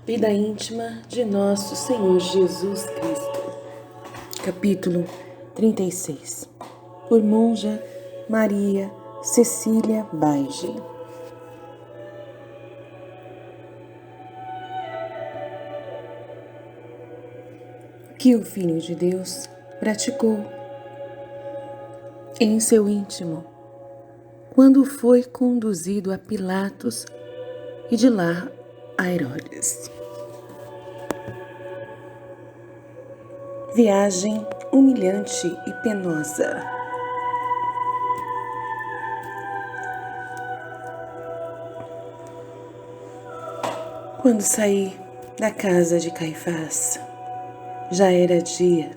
Vida íntima de nosso Senhor Jesus Cristo. Capítulo 36. Por Monja Maria Cecília Baige. Que o Filho de Deus praticou em seu íntimo, quando foi conduzido a Pilatos e de lá a Herodes. Viagem humilhante e penosa. Quando saí da casa de Caifás, já era dia.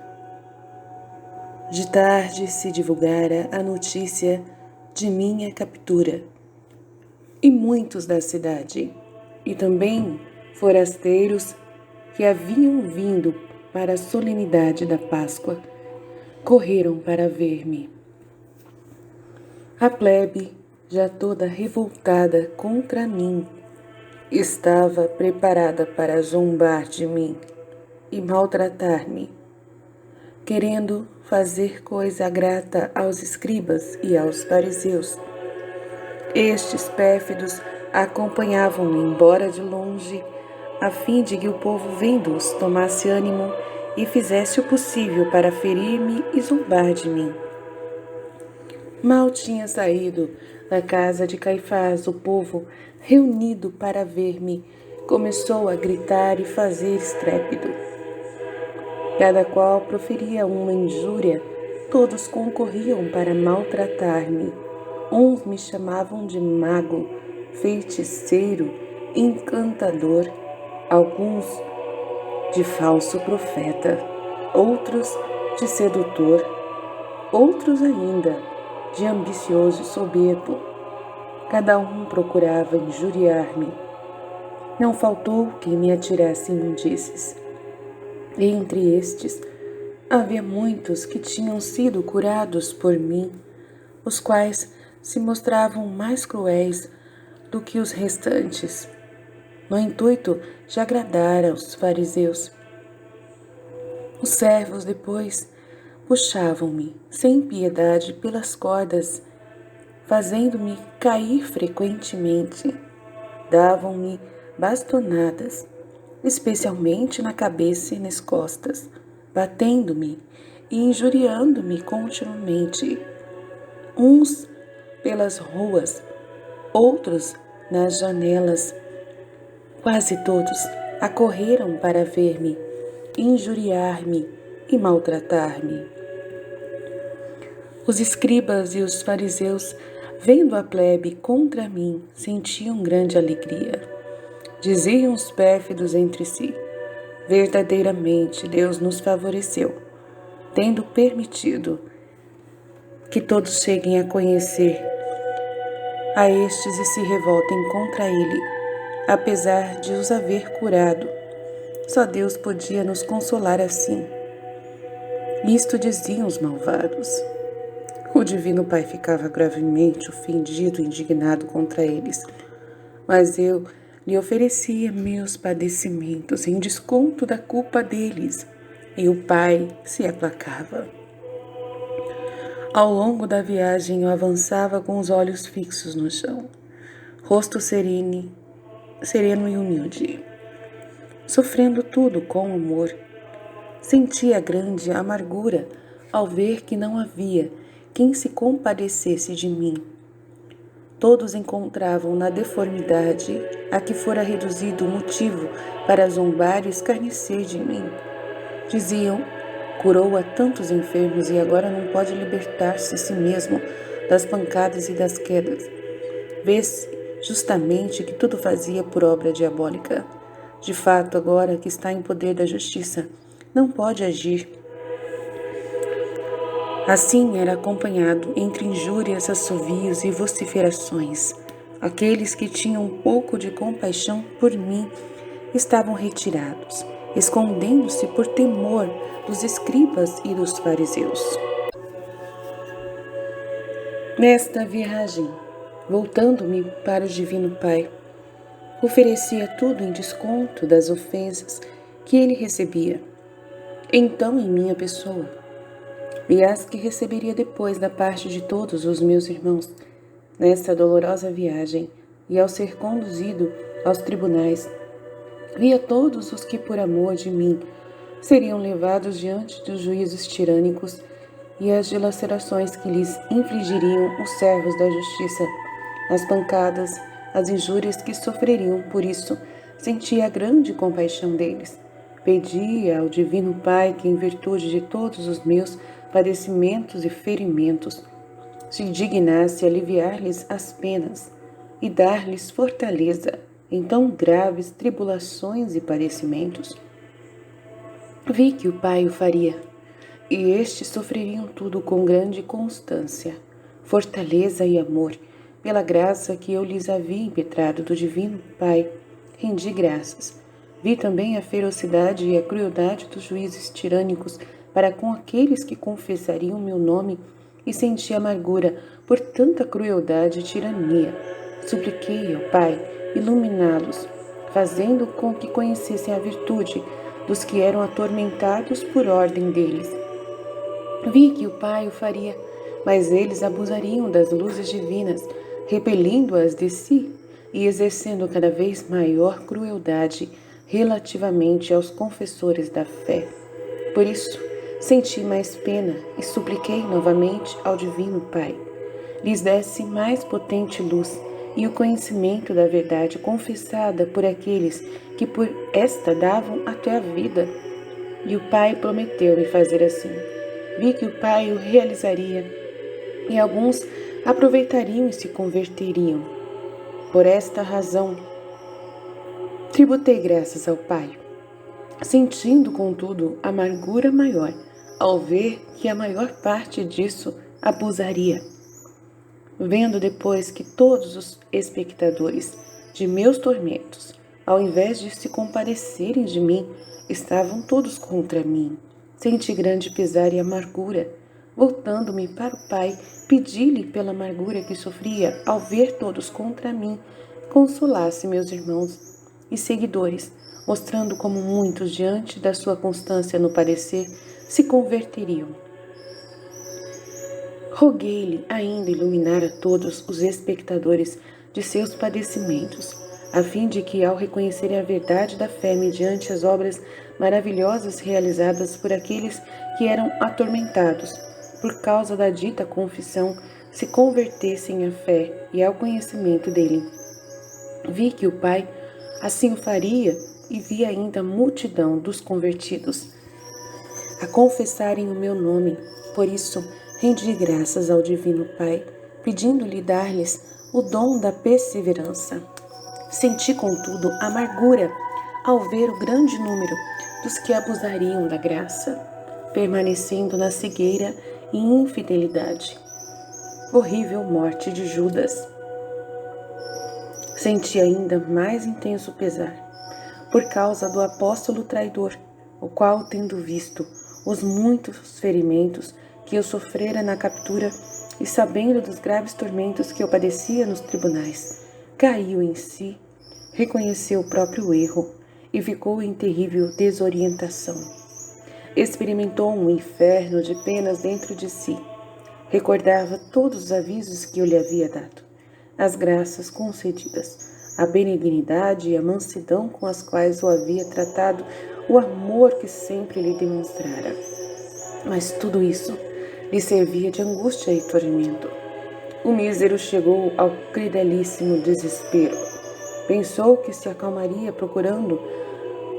De tarde se divulgara a notícia de minha captura, e muitos da cidade, e também forasteiros que haviam vindo para a solenidade da Páscoa, correram para ver-me. A plebe, já toda revoltada contra mim, estava preparada para zombar de mim e maltratar-me, querendo fazer coisa grata aos escribas e aos fariseus. Estes pérfidos acompanhavam-me embora de longe, a fim de que o povo, vendo-os, tomasse ânimo e fizesse o possível para ferir-me e zombar de mim. Mal tinha saído da casa de Caifás, o povo, reunido para ver-me, começou a gritar e fazer estrépito. Cada qual proferia uma injúria, todos concorriam para maltratar-me. Uns me chamavam de mago, feiticeiro, encantador, alguns de falso profeta, outros de sedutor, outros ainda de ambicioso e soberbo. Cada um procurava injuriar-me. Não faltou quem me atirasse imundícies. Entre estes, havia muitos que tinham sido curados por mim, os quais se mostravam mais cruéis do que os restantes, no intuito de agradar aos fariseus. Os servos, depois, puxavam-me sem piedade pelas cordas, fazendo-me cair frequentemente. Davam-me bastonadas, especialmente na cabeça e nas costas, batendo-me e injuriando-me continuamente. Uns pelas ruas, outros nas janelas. Quase todos acorreram para ver-me, injuriar-me e maltratar-me. Os escribas e os fariseus, vendo a plebe contra mim, sentiam grande alegria. Diziam os pérfidos entre si: verdadeiramente Deus nos favoreceu, tendo permitido que todos cheguem a conhecer a estes e se revoltem contra ele, apesar de os haver curado. Só Deus podia nos consolar assim. Isto diziam os malvados. O Divino Pai ficava gravemente ofendido e indignado contra eles, mas eu lhe oferecia meus padecimentos em desconto da culpa deles, e o Pai se aplacava. Ao longo da viagem eu avançava com os olhos fixos no chão, rosto sereno e humilde, sofrendo tudo com amor. Sentia grande amargura ao ver que não havia quem se compadecesse de mim. Todos encontravam na deformidade a que fora reduzido o motivo para zombar e escarnecer de mim. Diziam: curou a tantos enfermos e agora não pode libertar-se a si mesmo das pancadas e das quedas. Vê-se justamente que tudo fazia por obra diabólica. De fato, agora que está em poder da justiça, não pode agir. Assim era acompanhado entre injúrias, assovios e vociferações. Aqueles que tinham um pouco de compaixão por mim estavam retirados, escondendo-se por temor dos escribas e dos fariseus. Nesta viagem, voltando-me para o Divino Pai, oferecia tudo em desconto das ofensas que ele recebia, então em minha pessoa, e as que receberia depois da parte de todos os meus irmãos, nesta dolorosa viagem, e ao ser conduzido aos tribunais, via todos os que por amor de mim seriam levados diante dos juízes tirânicos e as dilacerações que lhes infligiriam os servos da justiça, as pancadas, as injúrias que sofreriam. Por isso, sentia grande compaixão deles. Pedia ao Divino Pai que, em virtude de todos os meus padecimentos e ferimentos, se dignasse aliviar-lhes as penas e dar-lhes fortaleza em tão graves tribulações e padecimentos. Vi que o Pai o faria, e estes sofreriam tudo com grande constância, fortaleza e amor, pela graça que eu lhes havia impetrado do Divino Pai. Rendi graças. Vi também a ferocidade e a crueldade dos juízes tirânicos para com aqueles que confessariam meu nome, e senti amargura por tanta crueldade e tirania. Supliquei ao Pai iluminá-los, fazendo com que conhecessem a virtude dos que eram atormentados por ordem deles. Vi que o Pai o faria, mas eles abusariam das luzes divinas, repelindo-as de si e exercendo cada vez maior crueldade relativamente aos confessores da fé. Por isso, senti mais pena e supliquei novamente ao Divino Pai, lhes desse mais potente luz e o conhecimento da verdade confessada por aqueles que por esta davam até a vida. E o Pai prometeu-me fazer assim. Vi que o Pai o realizaria, e alguns aproveitariam e se converteriam. Por esta razão, tributei graças ao Pai, sentindo, contudo, amargura maior, ao ver que a maior parte disso abusaria. Vendo depois que todos os espectadores de meus tormentos, ao invés de se compadecerem de mim, estavam todos contra mim, senti grande pesar e amargura. Voltando-me para o Pai, pedi-lhe pela amargura que sofria ao ver todos contra mim, consolasse meus irmãos e seguidores, mostrando como muitos, diante da sua constância no padecer, se converteriam. Roguei-lhe ainda iluminar a todos os espectadores de seus padecimentos, a fim de que, ao reconhecerem a verdade da fé mediante as obras maravilhosas realizadas por aqueles que eram atormentados por causa da dita confissão, se convertessem à fé e ao conhecimento dele. Vi que o Pai assim o faria, e vi ainda a multidão dos convertidos a confessarem o meu nome. Por isso, rendi graças ao Divino Pai, pedindo-lhe dar-lhes o dom da perseverança. Senti, contudo, amargura ao ver o grande número dos que abusariam da graça, permanecendo na cegueira e infidelidade. Horrível morte de Judas. Senti ainda mais intenso pesar, por causa do apóstolo traidor, o qual, tendo visto os muitos ferimentos que eu sofrera na captura e sabendo dos graves tormentos que eu padecia nos tribunais, caiu em si, reconheceu o próprio erro e ficou em terrível desorientação. Experimentou um inferno de penas dentro de si. Recordava todos os avisos que eu lhe havia dado, as graças concedidas, a benignidade e a mansidão com as quais o havia tratado, o amor que sempre lhe demonstrara. Mas tudo isso lhe servia de angústia e tormento. O mísero chegou ao crudelíssimo desespero. Pensou que se acalmaria procurando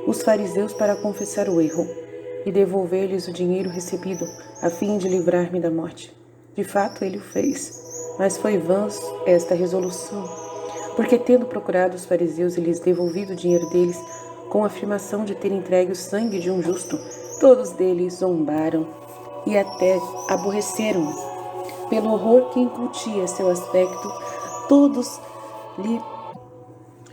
os fariseus para confessar o erro e devolver-lhes o dinheiro recebido, a fim de livrar-me da morte. De fato, ele o fez, mas foi vã esta resolução, porque, tendo procurado os fariseus e lhes devolvido o dinheiro deles, com a afirmação de ter entregue o sangue de um justo, todos deles zombaram e até aborreceram-no. Pelo horror que incutia seu aspecto, todos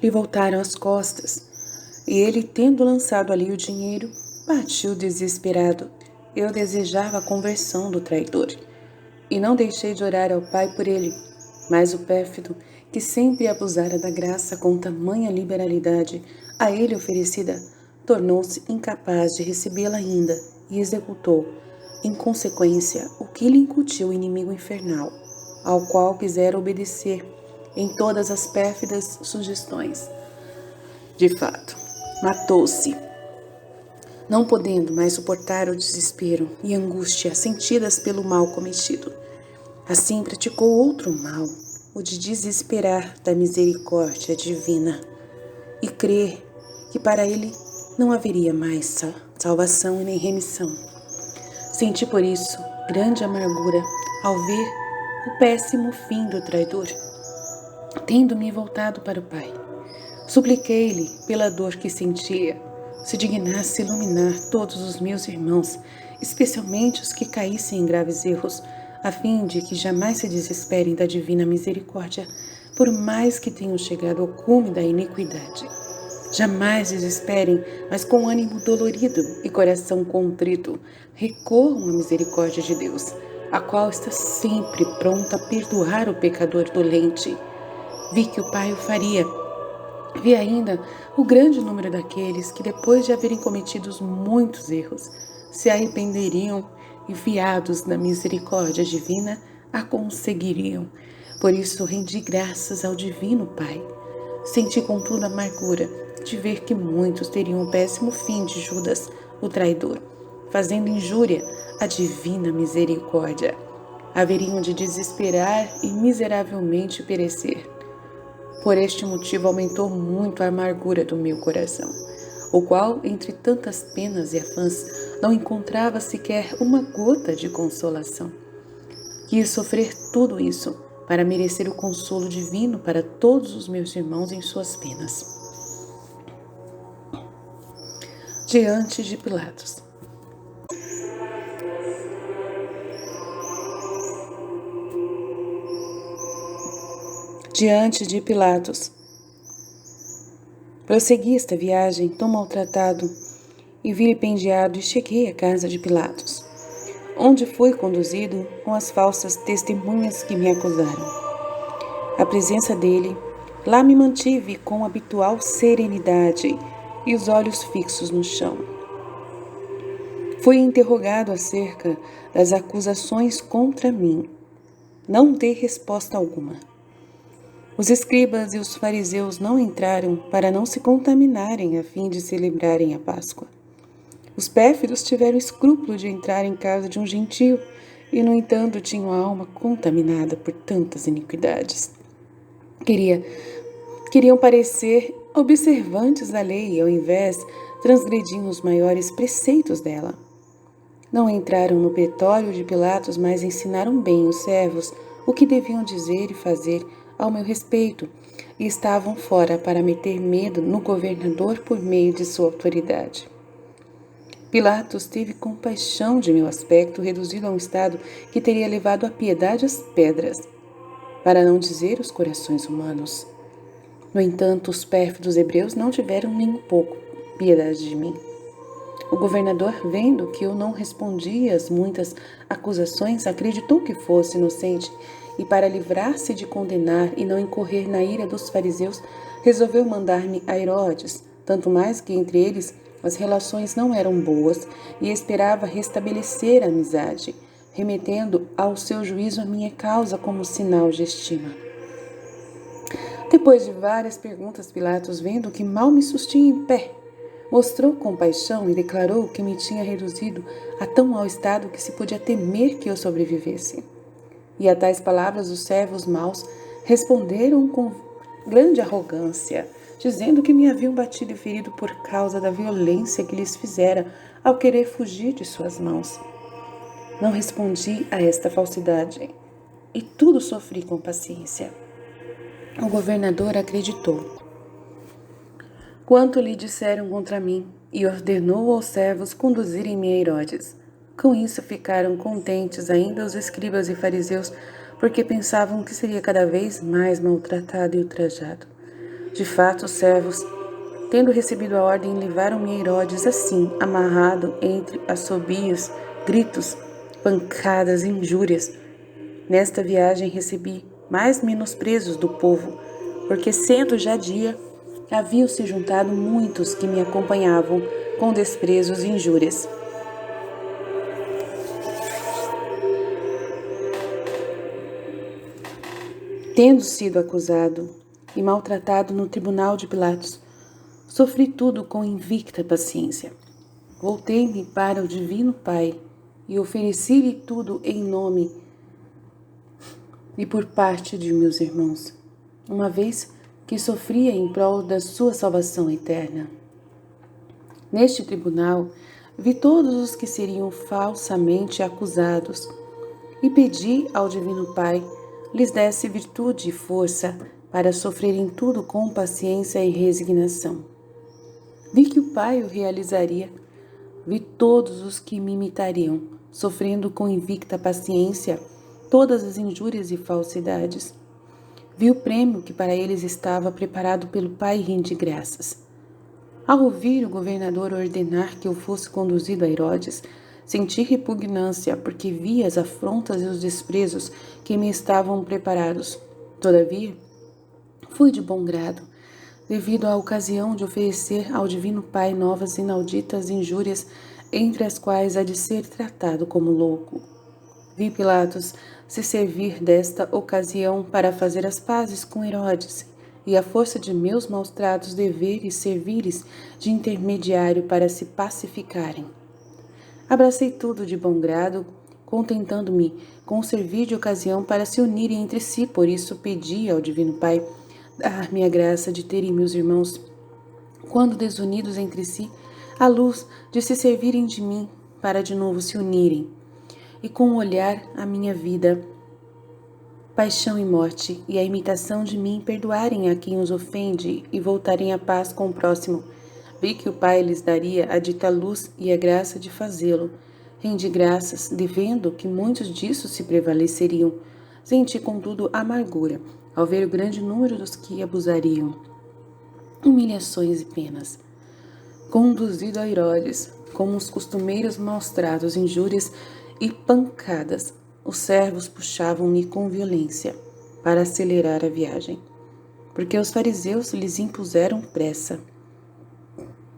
lhe voltaram as costas, e ele, tendo lançado ali o dinheiro, partiu desesperado. Eu desejava a conversão do traidor, e não deixei de orar ao Pai por ele, Mas o pérfido, que sempre abusara da graça com tamanha liberalidade a ele oferecida, tornou-se incapaz de recebê-la ainda e executou, em consequência, o que lhe incutiu o inimigo infernal, ao qual quisera obedecer em todas as pérfidas sugestões. De fato, matou-se, não podendo mais suportar o desespero e angústia sentidas pelo mal cometido. Assim praticou outro mal, o de desesperar da misericórdia divina e crer que para ele não haveria mais salvação nem remissão. Senti por isso grande amargura ao ver o péssimo fim do traidor. Tendo-me voltado para o Pai, supliquei-lhe, pela dor que sentia, se dignasse iluminar todos os meus irmãos, especialmente os que caíssem em graves erros, a fim de que jamais se desesperem da divina misericórdia, por mais que tenham chegado ao cume da iniquidade. Jamais desesperem, mas com ânimo dolorido e coração contrito, recorram à misericórdia de Deus, a qual está sempre pronta a perdoar o pecador dolente. Vi que o Pai o faria. Vi ainda o grande número daqueles que, depois de haverem cometido muitos erros, se arrependeriam e, fiados na misericórdia divina, a conseguiriam. Por isso rendi graças ao Divino Pai. Senti, contudo, a amargura de ver que muitos teriam o péssimo fim de Judas, o traidor, fazendo injúria à divina misericórdia. Haveriam de desesperar e miseravelmente perecer. Por este motivo aumentou muito a amargura do meu coração, o qual, entre tantas penas e afãs, não encontrava sequer uma gota de consolação. Quis sofrer tudo isso para merecer o consolo divino para todos os meus irmãos em suas penas. Diante de Pilatos. Diante de Pilatos. Prossegui esta viagem tão maltratado e vilipendiado e cheguei à casa de Pilatos, onde fui conduzido com as falsas testemunhas que me acusaram. À presença dele, lá me mantive com habitual serenidade e os olhos fixos no chão. Fui interrogado acerca das acusações contra mim. Não dei resposta alguma. Os escribas e os fariseus não entraram para não se contaminarem a fim de celebrarem a Páscoa. Os pérfidos tiveram escrúpulo de entrar em casa de um gentio e, no entanto, tinham a alma contaminada por tantas iniquidades. Queriam parecer observantes da lei e, ao invés, transgrediam os maiores preceitos dela. Não entraram no pretório de Pilatos, mas ensinaram bem os servos o que deviam dizer e fazer ao meu respeito, e estavam fora para meter medo no governador por meio de sua autoridade. Pilatos teve compaixão de meu aspecto reduzido a um estado que teria levado a piedade às pedras, para não dizer os corações humanos. No entanto, os pérfidos hebreus não tiveram nem um pouco piedade de mim. O governador, vendo que eu não respondia às muitas acusações, acreditou que fosse inocente e, para livrar-se de condenar e não incorrer na ira dos fariseus, resolveu mandar-me a Herodes, tanto mais que entre eles as relações não eram boas e esperava restabelecer a amizade, remetendo ao seu juízo a minha causa como sinal de estima. Depois de várias perguntas, Pilatos, vendo que mal me sustinha em pé, mostrou compaixão e declarou que me tinha reduzido a tão mau estado que se podia temer que eu sobrevivesse. E a tais palavras os servos maus responderam com grande arrogância, dizendo que me haviam batido e ferido por causa da violência que lhes fizera ao querer fugir de suas mãos. Não respondi a esta falsidade e tudo sofri com paciência. O governador acreditou quanto lhe disseram contra mim e ordenou aos servos conduzirem-me a Herodes. Com isso ficaram contentes ainda os escribas e fariseus, porque pensavam que seria cada vez mais maltratado e ultrajado. De fato, os servos, tendo recebido a ordem, levaram-me a Herodes assim, amarrado entre assobios, gritos, pancadas e injúrias. Nesta viagem recebi mais menosprezos do povo, porque sendo já dia, haviam se juntado muitos que me acompanhavam com desprezos e injúrias. Tendo sido acusado e maltratado no tribunal de Pilatos, sofri tudo com invicta paciência. Voltei-me para o Divino Pai e ofereci-lhe tudo em nome e por parte de meus irmãos, uma vez que sofria em prol da sua salvação eterna. Neste tribunal, vi todos os que seriam falsamente acusados e pedi ao Divino Pai lhes desse virtude e força para sofrerem tudo com paciência e resignação. Vi que o Pai o realizaria. Vi todos os que me imitariam, sofrendo com invicta paciência todas as injúrias e falsidades. Vi o prêmio que para eles estava preparado pelo Pai e rendi graças. Ao ouvir o governador ordenar que eu fosse conduzido a Herodes, senti repugnância, porque vi as afrontas e os desprezos que me estavam preparados. Todavia, fui de bom grado, devido à ocasião de oferecer ao Divino Pai novas inauditas injúrias, entre as quais há de ser tratado como louco. Vi Pilatos se servir desta ocasião para fazer as pazes com Herodes, e à força de meus maus-tratos deveres servir-lhes de intermediário para se pacificarem. Abracei tudo de bom grado, contentando-me com servir de ocasião para se unirem entre si. Por isso pedi ao Divino Pai dar-me a graça de terem meus irmãos, quando desunidos entre si, a luz de se servirem de mim para de novo se unirem, e com o olhar a minha vida, paixão e morte, e a imitação de mim perdoarem a quem os ofende e voltarem à paz com o próximo. Vi que o Pai lhes daria a dita luz e a graça de fazê-lo. Rendi graças, devendo que muitos disso se prevaleceriam. Senti, contudo, amargura, ao ver o grande número dos que abusariam. Humilhações e penas. Conduzido a Herodes, com os costumeiros maus-tratos, injúrias e pancadas, os servos puxavam-me com violência para acelerar a viagem, porque os fariseus lhes impuseram pressa,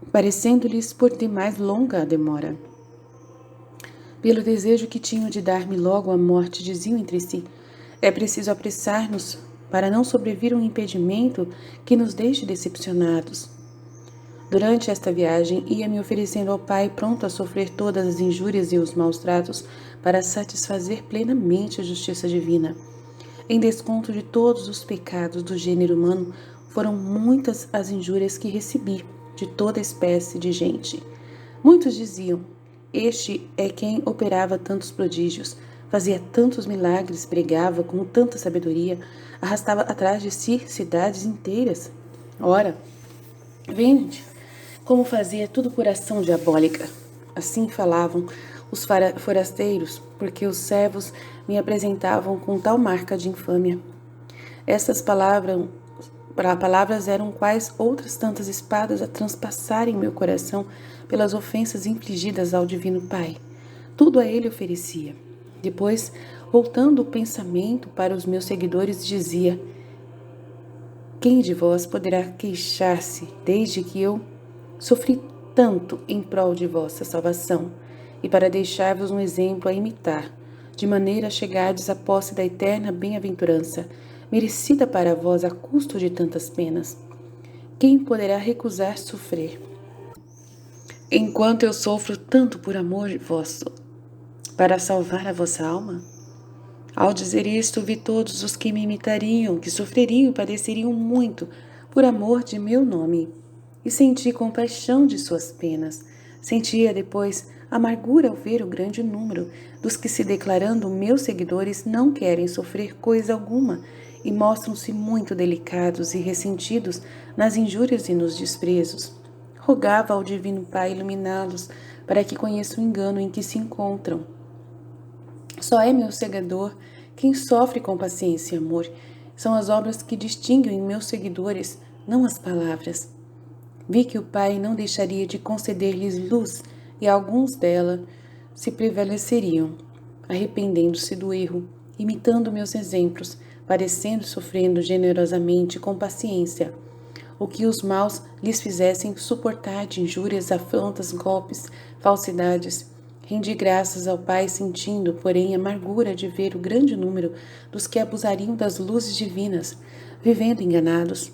parecendo-lhes por demais longa a demora. Pelo desejo que tinham de dar-me logo a morte, diziam entre si: é preciso apressar-nos para não sobrevir um impedimento que nos deixe decepcionados. Durante esta viagem, ia me oferecendo ao Pai, pronto a sofrer todas as injúrias e os maus-tratos para satisfazer plenamente a justiça divina. Em desconto de todos os pecados do gênero humano, foram muitas as injúrias que recebi de toda espécie de gente. Muitos diziam: este é quem operava tantos prodígios, fazia tantos milagres, pregava com tanta sabedoria, arrastava atrás de si cidades inteiras. Ora, vende como fazia tudo por ação diabólica. Assim falavam os forasteiros, porque os servos me apresentavam com tal marca de infâmia. Estas palavras eram quais outras tantas espadas a transpassarem meu coração pelas ofensas infligidas ao Divino Pai. Tudo a ele oferecia. Depois, voltando o pensamento para os meus seguidores, dizia: quem de vós poderá queixar-se, desde que eu sofri tanto em prol de vossa salvação, e para deixar-vos um exemplo a imitar, de maneira a chegardes à posse da eterna bem-aventurança, merecida para vós a custo de tantas penas? Quem poderá recusar sofrer, enquanto eu sofro tanto por amor vosso, para salvar a vossa alma? Ao dizer isto, vi todos os que me imitariam, que sofreriam e padeceriam muito por amor de meu nome, e senti compaixão de suas penas. Sentia depois amargura ao ver o grande número dos que, se declarando meus seguidores, não querem sofrer coisa alguma e mostram-se muito delicados e ressentidos nas injúrias e nos desprezos. Rogava ao Divino Pai iluminá-los para que conheçam o engano em que se encontram. Só é meu seguidor quem sofre com paciência e amor. São as obras que distinguem meus seguidores, não as palavras. Vi que o Pai não deixaria de conceder-lhes luz, e alguns dela se prevaleceriam, arrependendo-se do erro imitando meus exemplos, padecendo e sofrendo generosamente com paciência o que os maus lhes fizessem suportar de injúrias, afrontas, golpes, falsidades. Rendi graças ao Pai, sentindo, porém, amargura de ver o grande número dos que abusariam das luzes divinas, vivendo enganados.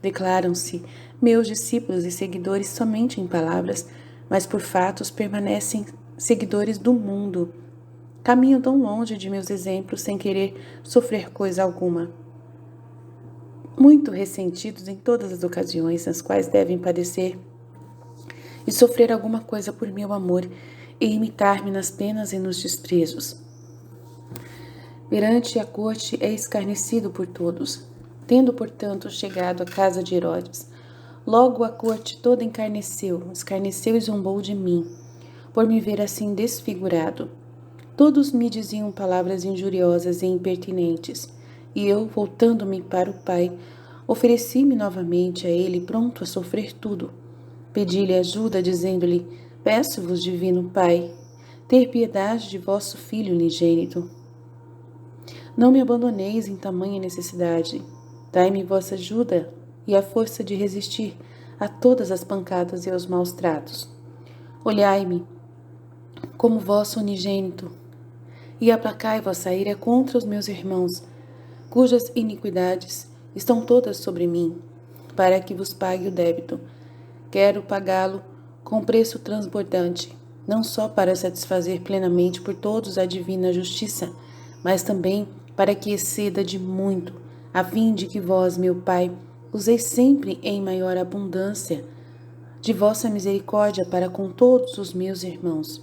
Declaram-se meus discípulos e seguidores somente em palavras, mas por fatos permanecem seguidores do mundo. Caminham tão longe de meus exemplos sem querer sofrer coisa alguma. Muito ressentidos em todas as ocasiões nas quais devem padecer e sofrer alguma coisa por meu amor e imitar-me nas penas e nos desprezos. Perante a corte é escarnecido por todos, tendo, portanto, chegado à casa de Herodes. Logo a corte toda escarneceu e zombou de mim, por me ver assim desfigurado. Todos me diziam palavras injuriosas e impertinentes, e eu, voltando-me para o Pai, ofereci-me novamente a ele, pronto a sofrer tudo. Pedi-lhe ajuda, dizendo-lhe: Peço-vos, divino Pai, ter piedade de vosso Filho unigênito. Não me abandoneis em tamanha necessidade. Dai-me vossa ajuda e a força de resistir a todas as pancadas e aos maus tratos. Olhai-me como vosso unigênito e aplacai vossa ira contra os meus irmãos, cujas iniquidades estão todas sobre mim, para que vos pague o débito. Quero pagá-lo com preço transbordante, não só para satisfazer plenamente por todos a divina justiça, mas também para que exceda de muito, a fim de que vós, meu Pai, useis sempre em maior abundância de vossa misericórdia para com todos os meus irmãos.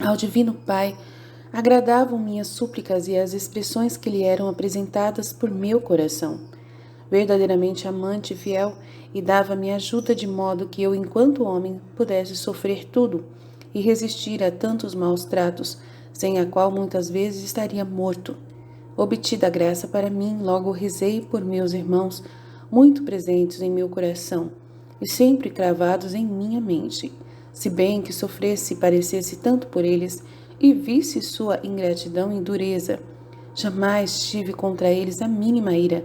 Ao divino Pai, agradavam minhas súplicas e as expressões que lhe eram apresentadas por meu coração. Verdadeiramente amante e fiel, e dava-me ajuda de modo que eu, enquanto homem, pudesse sofrer tudo e resistir a tantos maus tratos, sem a qual muitas vezes estaria morto. Obtida a graça para mim, logo rezei por meus irmãos, muito presentes em meu coração e sempre cravados em minha mente, se bem que sofresse e parecesse tanto por eles, e visse sua ingratidão e dureza. Jamais tive contra eles a mínima ira,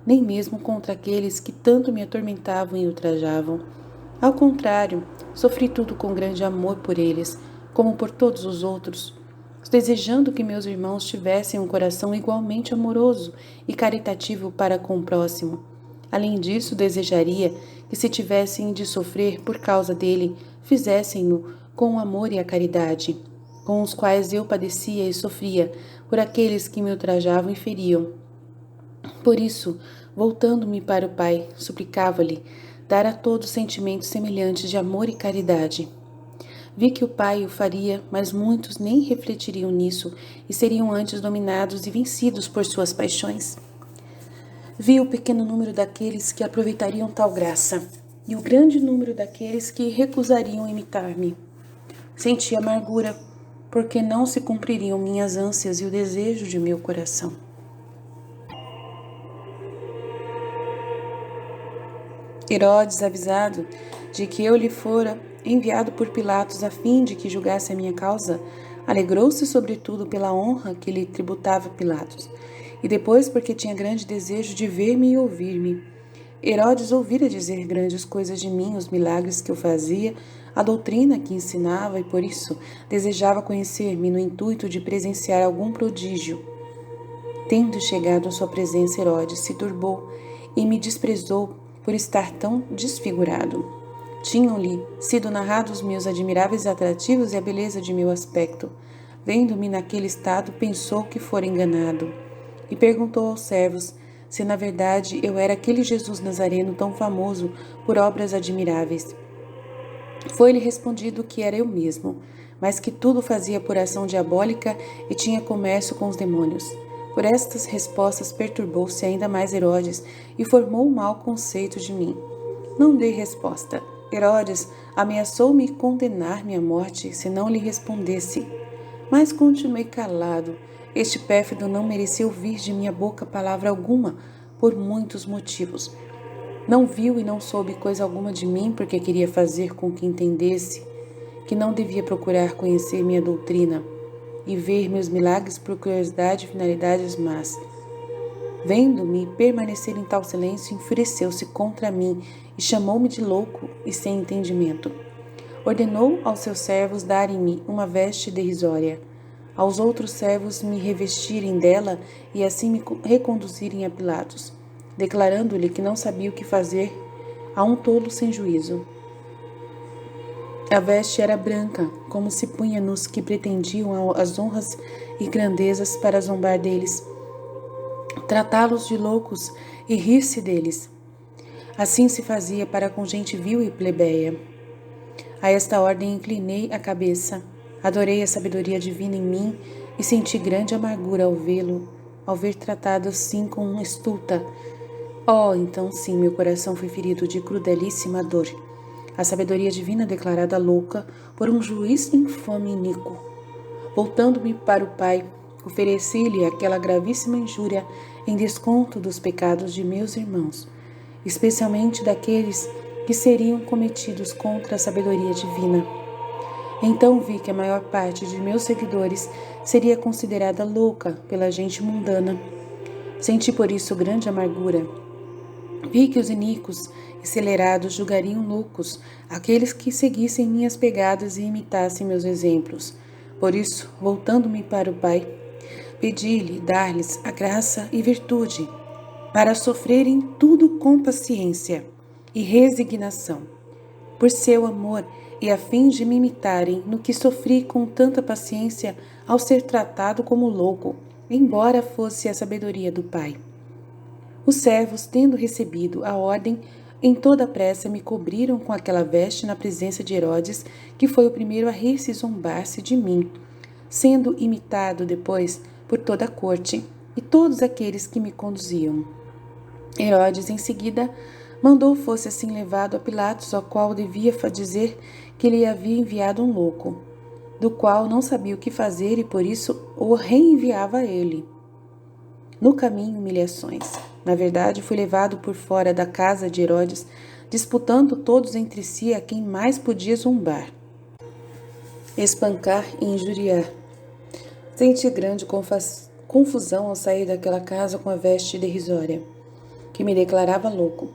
nem mesmo contra aqueles que tanto me atormentavam e ultrajavam. Ao contrário, sofri tudo com grande amor por eles, como por todos os outros, desejando que meus irmãos tivessem um coração igualmente amoroso e caritativo para com o próximo. Além disso, desejaria que, se tivessem de sofrer por causa dele, fizessem-no com o amor e a caridade, com os quais eu padecia e sofria por aqueles que me ultrajavam e feriam. Por isso, voltando-me para o Pai, suplicava-lhe dar a todos sentimentos semelhantes de amor e caridade. Vi que o Pai o faria, mas muitos nem refletiriam nisso e seriam antes dominados e vencidos por suas paixões. Vi o pequeno número daqueles que aproveitariam tal graça e o grande número daqueles que recusariam imitar-me. Senti amargura, porque não se cumpririam minhas ânsias e o desejo de meu coração. Herodes, avisado de que eu lhe fora enviado por Pilatos a fim de que julgasse a minha causa, alegrou-se sobretudo pela honra que lhe tributava Pilatos, e depois porque tinha grande desejo de ver-me e ouvir-me. Herodes ouvira dizer grandes coisas de mim, os milagres que eu fazia, a doutrina que ensinava, e por isso desejava conhecer-me no intuito de presenciar algum prodígio. Tendo chegado à sua presença, Herodes se turbou e me desprezou por estar tão desfigurado. Tinham-lhe sido narrados meus admiráveis atrativos e a beleza de meu aspecto. Vendo-me naquele estado, pensou que fora enganado e perguntou aos servos se na verdade eu era aquele Jesus Nazareno tão famoso por obras admiráveis. Foi-lhe respondido que era eu mesmo, mas que tudo fazia por ação diabólica e tinha comércio com os demônios. Por estas respostas perturbou-se ainda mais Herodes e formou um mau conceito de mim. Não dei resposta. Herodes ameaçou-me condenar-me à morte se não lhe respondesse. Mas continuei calado. Este pérfido não merecia ouvir de minha boca palavra alguma, por muitos motivos. Não viu e não soube coisa alguma de mim, porque queria fazer com que entendesse que não devia procurar conhecer minha doutrina, e ver meus milagres por curiosidade e finalidades más. Vendo-me permanecer em tal silêncio, enfureceu-se contra mim e chamou-me de louco e sem entendimento. Ordenou aos seus servos darem-me uma veste derrisória, aos outros servos me revestirem dela e assim me reconduzirem a Pilatos, declarando-lhe que não sabia o que fazer a um tolo sem juízo. A veste era branca, como se punha nos que pretendiam as honras e grandezas para zombar deles, tratá-los de loucos e rir-se deles. Assim se fazia para com gente vil e plebeia. A esta ordem inclinei a cabeça, adorei a sabedoria divina em mim e senti grande amargura ao ver tratado assim com estulta. Oh, então sim, meu coração foi ferido de crudelíssima dor. A sabedoria divina declarada louca por um juiz infame e iníquo. Voltando-me para o Pai, ofereci-lhe aquela gravíssima injúria em desconto dos pecados de meus irmãos, especialmente daqueles que seriam cometidos contra a sabedoria divina. Então vi que a maior parte de meus seguidores seria considerada louca pela gente mundana. Senti por isso grande amargura. Vi que os iníquos e acelerados julgariam loucos aqueles que seguissem minhas pegadas e imitassem meus exemplos. Por isso, voltando-me para o Pai, pedi-lhe dar-lhes a graça e virtude para sofrerem tudo com paciência e resignação, por seu amor e a fim de me imitarem no que sofri com tanta paciência ao ser tratado como louco, embora fosse a sabedoria do Pai. Os servos, tendo recebido a ordem, em toda a pressa me cobriram com aquela veste na presença de Herodes, que foi o primeiro a rir-se e zombar-se de mim, sendo imitado depois por toda a corte e todos aqueles que me conduziam. Herodes, em seguida, mandou fosse assim levado a Pilatos, ao qual devia dizer que lhe havia enviado um louco, do qual não sabia o que fazer e por isso o reenviava a ele. No caminho, humilhações. Na verdade, fui levado por fora da casa de Herodes, disputando todos entre si a quem mais podia zombar, espancar e injuriar. Senti grande confusão ao sair daquela casa com a veste derrisória, que me declarava louco,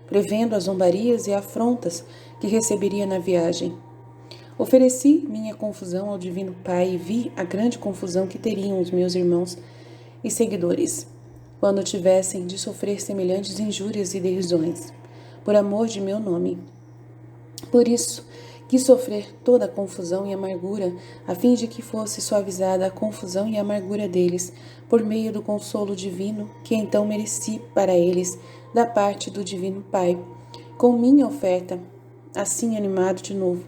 prevendo as zombarias e afrontas que receberia na viagem. Ofereci minha confusão ao Divino Pai e vi a grande confusão que teriam os meus irmãos e seguidores, quando tivessem de sofrer semelhantes injúrias e derisões, por amor de meu nome. Por isso, quis sofrer toda a confusão e amargura, a fim de que fosse suavizada a confusão e a amargura deles, por meio do consolo divino que então mereci para eles, da parte do Divino Pai. Com minha oferta, assim animado de novo,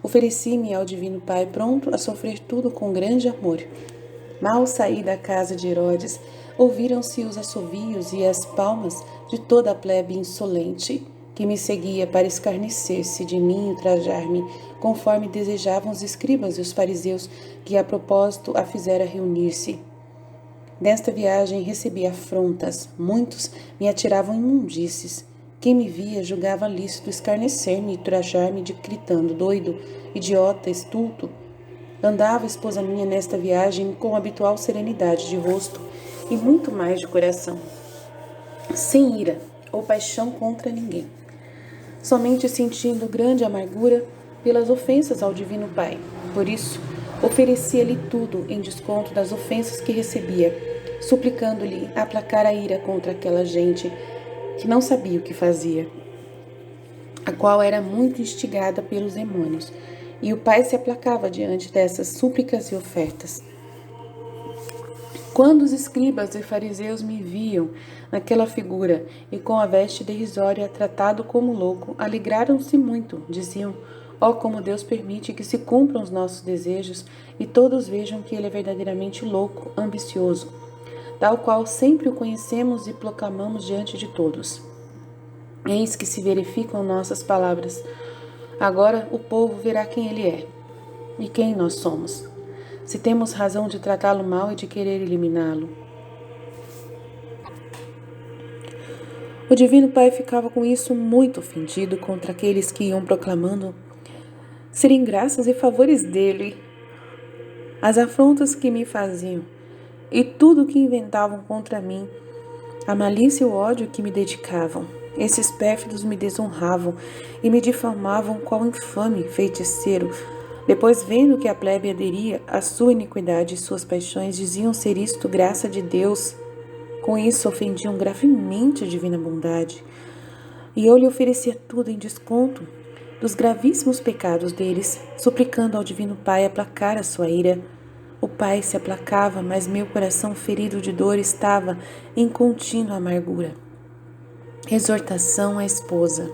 ofereci-me ao Divino Pai, pronto a sofrer tudo com grande amor. Mal saí da casa de Herodes, ouviram-se os assovios e as palmas de toda a plebe insolente, que me seguia para escarnecer-se de mim e ultrajar-me, conforme desejavam os escribas e os fariseus, que a propósito a fizera reunir-se. Nesta viagem recebi afrontas, muitos me atiravam imundícies. Quem me via julgava lícito escarnecer-me e ultrajar-me, gritando: doido, idiota, estulto. Andava a esposa minha nesta viagem com habitual serenidade de rosto e muito mais de coração, sem ira ou paixão contra ninguém, somente sentindo grande amargura pelas ofensas ao Divino Pai. Por isso, oferecia-lhe tudo em desconto das ofensas que recebia, suplicando-lhe aplacar a ira contra aquela gente que não sabia o que fazia, a qual era muito instigada pelos demônios. E o Pai se aplacava diante dessas súplicas e ofertas. Quando os escribas e fariseus me viam naquela figura e com a veste derrisória tratado como louco, alegraram-se muito, diziam: ó, como Deus permite que se cumpram os nossos desejos e todos vejam que ele é verdadeiramente louco, ambicioso, tal qual sempre o conhecemos e proclamamos diante de todos. Eis que se verificam nossas palavras. Agora o povo verá quem ele é e quem nós somos, se temos razão de tratá-lo mal e de querer eliminá-lo. O Divino Pai ficava com isso muito ofendido contra aqueles que iam proclamando serem graças e favores dele. as afrontas que me faziam e tudo o que inventavam contra mim, a malícia e o ódio que me dedicavam. Esses pérfidos me desonravam e me difamavam qual infame feiticeiro. Depois, vendo que a plebe aderia à sua iniquidade e suas paixões, diziam ser isto graça de Deus. Com isso, ofendiam gravemente a divina bondade. E eu lhe oferecia tudo em desconto dos gravíssimos pecados deles, suplicando ao Divino Pai aplacar a sua ira. O Pai se aplacava, mas meu coração ferido de dor estava em contínua amargura. Exortação à esposa.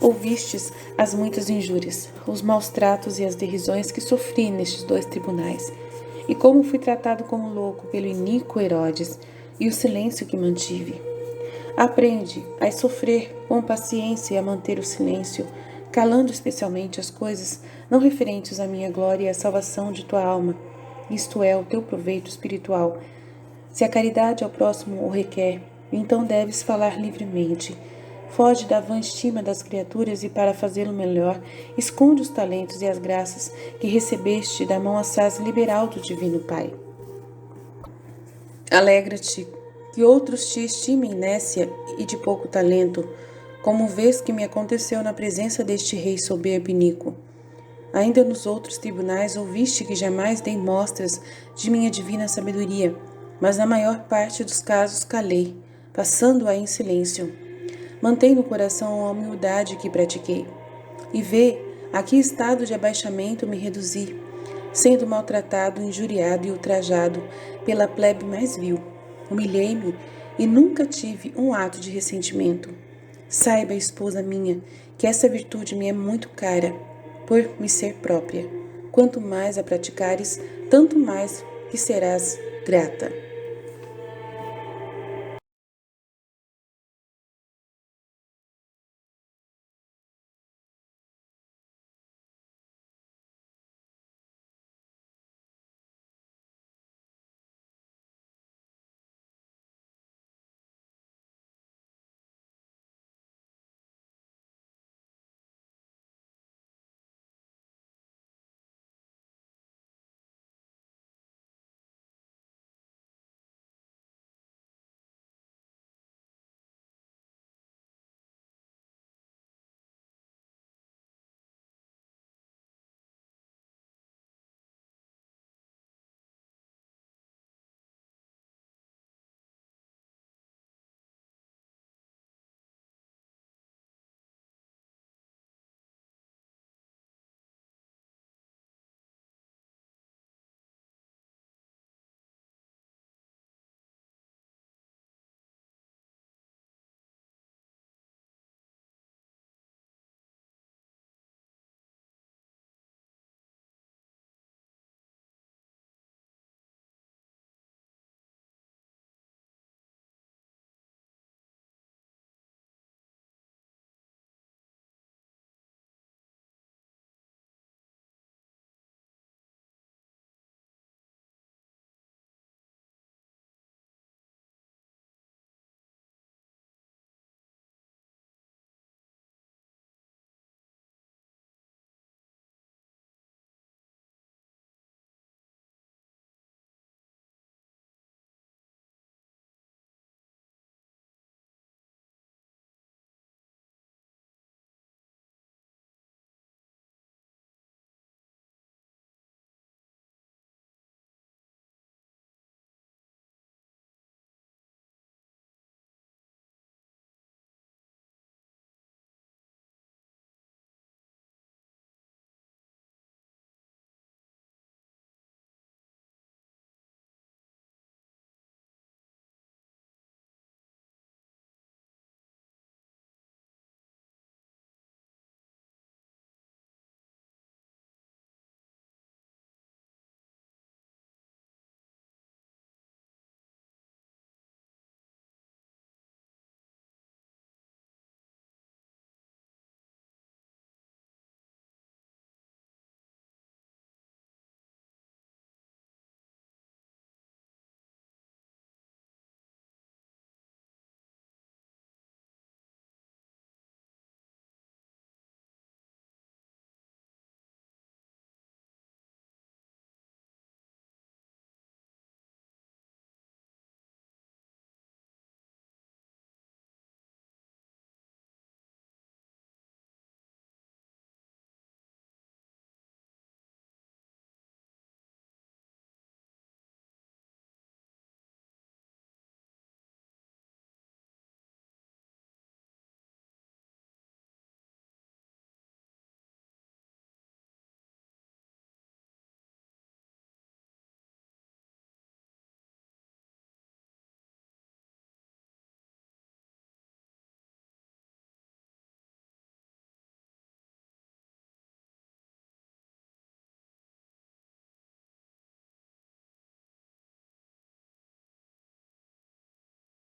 Ouvistes as muitas injúrias, os maus tratos e as derisões que sofri nestes 2 tribunais, e como fui tratado como louco pelo iníquo Herodes, e o silêncio que mantive. Aprende a sofrer com paciência e a manter o silêncio, calando especialmente as coisas não referentes à minha glória e à salvação de tua alma, isto é, o teu proveito espiritual. Se a caridade ao próximo o requer, então deves falar livremente. Foge da vã estima das criaturas e, para fazê-lo melhor, esconde os talentos e as graças que recebeste da mão assaz liberal do Divino Pai. Alegra-te que outros te estimem nécia e de pouco talento, como vês que me aconteceu na presença deste rei soberbo e iníquo. Ainda nos outros tribunais ouviste que jamais dei mostras de minha divina sabedoria, mas na maior parte dos casos calei, passando-a em silêncio. Mantém no coração a humildade que pratiquei. E vê a que estado de abaixamento me reduzi, sendo maltratado, injuriado e ultrajado pela plebe mais vil. Humilhei-me e nunca tive um ato de ressentimento. Saiba, esposa minha, que essa virtude me é muito cara, por me ser própria. Quanto mais a praticares, tanto mais que serás grata.